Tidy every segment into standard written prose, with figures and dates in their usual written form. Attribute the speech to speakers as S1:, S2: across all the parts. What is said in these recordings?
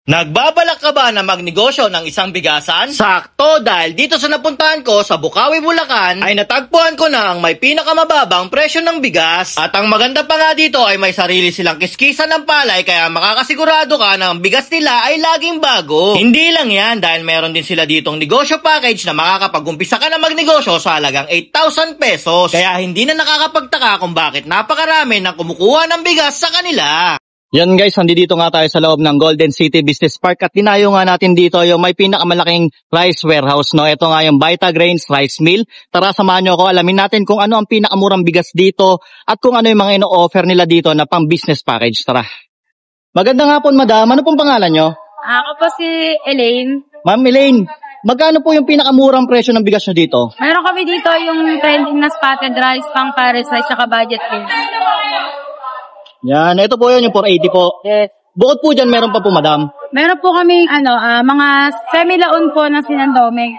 S1: Nagbabalak ka ba na magnegosyo ng isang bigasan? Sakto, dahil dito sa napuntahan ko sa Bukawi, Bulacan ay natagpuan ko na ang may pinakamababang presyo ng bigas. At ang maganda pa nga dito ay may sarili silang kiskisan ng palay kaya makakasigurado ka na ang bigas nila ay laging bago. Hindi lang yan, dahil meron din sila ditong negosyo package na makakapag-umpisa ka na magnegosyo sa halagang 8,000 pesos. Kaya hindi na nakakapagtaka kung bakit napakarami ng kumukuha ng bigas sa kanila.
S2: Yan guys, nandito nga tayo sa loob ng Golden City Business Park at dinayo nga natin dito yung may pinakamalaking rice warehouse, no? Ito nga yung Vitagrains Rice Mill. Tara, samahan nyo ako, alamin natin kung ano ang pinakamurang bigas dito at kung ano yung mga ino-offer nila dito na pang business package. Tara. Magandang hapon, madam. Ano pong pangalan nyo?
S3: Ako po si Elaine.
S2: Ma'am Elaine, magkano po yung pinakamurang presyo ng bigas nyo dito?
S3: Meron kami dito yung trending na spotted rice, pang Paris rice, saka budget rice.
S2: Yan, ito po yun, yung 480 po.
S3: Yes.
S2: Bukod po dyan, meron pa po, madam.
S3: Meron po kaming mga semi-laon po ng sinandoming.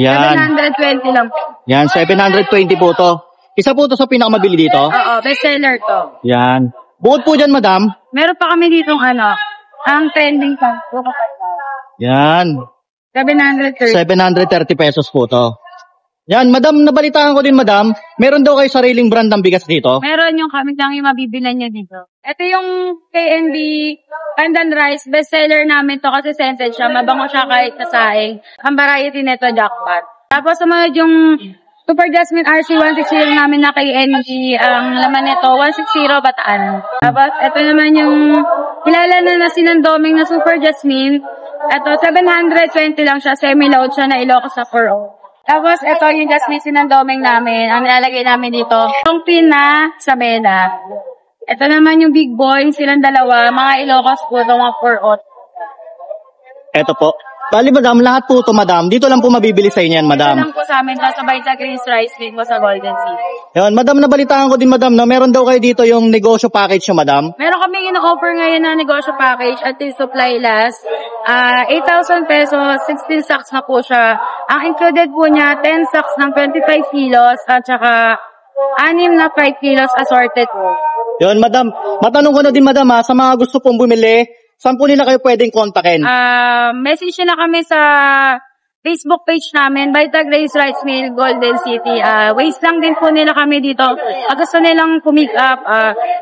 S2: Yan.
S3: 720 lang po.
S2: Yan, 720 po to. Isa po to sa pinakamabili dito.
S3: Oo, bestseller to.
S2: Yan. Bukod po dyan, madam.
S3: Meron pa kami ditong ang trending pa.
S2: Yan.
S3: 730.
S2: 730 pesos po to. Yan, madam, nabalitaan ko din, madam. Meron daw kayo sariling brand ng bigas dito?
S3: Meron yung kami lang yung mabibilan nyo dito. Ito yung KNB Pandan Rice. Bestseller namin to kasi scented siya. Mabango siya kahit sa saing. Ang variety nito, jackpot. Tapos sumunod yung Super Jasmine RC160 namin na KNB. Ang laman nito, 160 Bataan. Tapos ito naman yung kilala na sinandoming na Super Jasmine. Ito, 720 lang siya. Semi-load siya na Ilocos sa 4-0. Tapos, ito yung jasmine sinandoming namin. Ang nilalagay namin dito, yung pina sa mena. Ito naman yung big boy, silang dalawa. Mga Ilocos po, mga 4-ot.
S2: Eto po. Bali, madam, lahat po to, madam. Dito lang po mabibili sa inyo yan, madam.
S3: Ito lang po sa amin, sa Vitagrains Rice Mill po sa Golden City.
S2: Yan, madam, nabalitaan ko din, madam, no? Meron daw kayo dito yung negosyo package nyo, madam.
S3: Meron kami ino-offer ngayon na negosyo package at supply last. 8,000 pesos, 16 sacks na po siya. Ang included po niya, 10 sacks ng 25 kilos at saka 6 na 5 kilos assorted po.
S2: Yan, madam. Matanong ko na din, madam, sa mga gusto pong bumili, saan po nila kayo pwedeng kontakin?
S3: Message na kami sa Facebook page namin, Vitagrains Rice Mill, Golden City. Waste lang din po nila kami dito. Pag gusto nilang pumick up,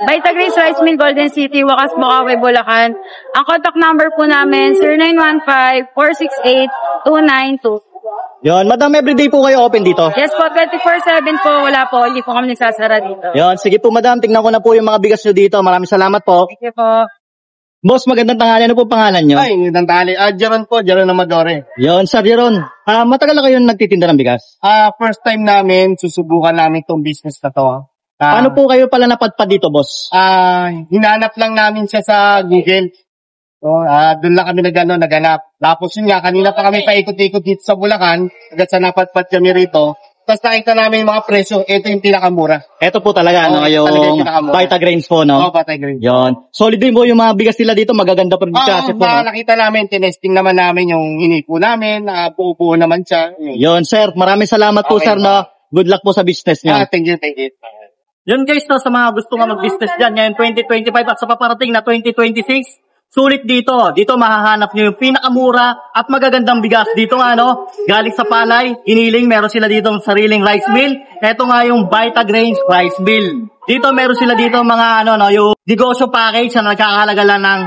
S3: Vitagrains Rice Mill, Golden City, Wakas, Bukawi, Bulacan. Ang contact number po namin, 0915-468-292.
S2: Yon, madam, everyday po kayo open dito?
S3: Yes po, 24/7 po. Wala po, hindi po kami nagsasara dito.
S2: Yon, sige po, madam. Tingnan ko na po yung mga bigas nyo dito. Maraming salamat po.
S3: Thank you po.
S2: Boss, magandang tanghali. Ano po pangalan nyo?
S4: Ay, magandang tanghali. Jeron po, Jeron Amadore.
S2: Yon, Sir Jeron. Matagal na kayo nagtitinda ng bigas?
S4: First time namin, susubukan namin itong business na to.
S2: Paano po kayo pala napadpad dito, boss?
S4: Hinanap lang namin siya sa Google. So, doon lang kami naganap. Tapos yun nga, kanina pa kami paikot-ikot dito sa Bulacan. Hanggang sa napadpad kami rito. Tapos nakita namin yung mga presyo. Ito yung pinakamura.
S2: Ito po talaga, yung Vitagrains po, no?
S4: Oo, Vitagrains.
S2: Yon. Solid din po yung mga bigas nila dito. Magaganda pa rin kasi po.
S4: Nakita namin, tinesting naman namin yung hinipo namin. Buo-buo naman siya.
S2: Yon, sir. Maraming salamat po, sir, no? Good luck po sa business niyo.
S4: Thank you.
S2: Yun guys, no, sa mga gusto nga mag-business dyan, ngayon 2025 at sa paparating na 2026, sulit dito. Dito mahahanap nyo yung pinakamura at magagandang bigas. Dito nga, no, galing sa palay, iniling, meron sila dito sariling rice mill. Ito nga yung Vitagrains Rice Mill. Dito meron sila dito mga, yung negosyo package na nagkakahalaga lang ng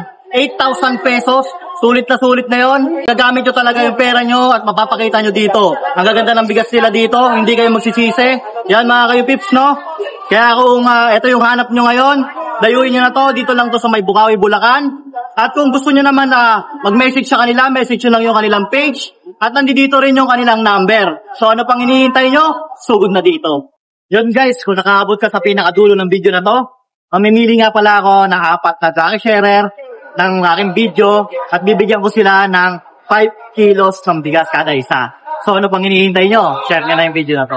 S2: 8,000 pesos. Sulit na yon. Gagamit nyo talaga yung pera nyo at mapapakita nyo dito. Ang gaganda ng bigas nila dito, hindi kayo magsisisi. Yan mga kayo pips, no? Kaya kung ito yung hanap nyo ngayon, dayuin nyo na to. Dito lang to sa may Bukawi, Bulacan. At kung gusto nyo naman mag-message sa kanila, message nyo lang yung kanilang page. At nandito rin yung kanilang number. So ano pang hinihintay nyo? Sugod na dito. Yun guys, kung nakaabot ka sa pinakadulo ng video na to, mamimili nga pala ako ng 4 na Jackie Sharer ng aking video at bibigyan ko sila ng 5 kilos ng bigas kada isa. So ano pang hinihintay nyo? Share nyo na yung video na to.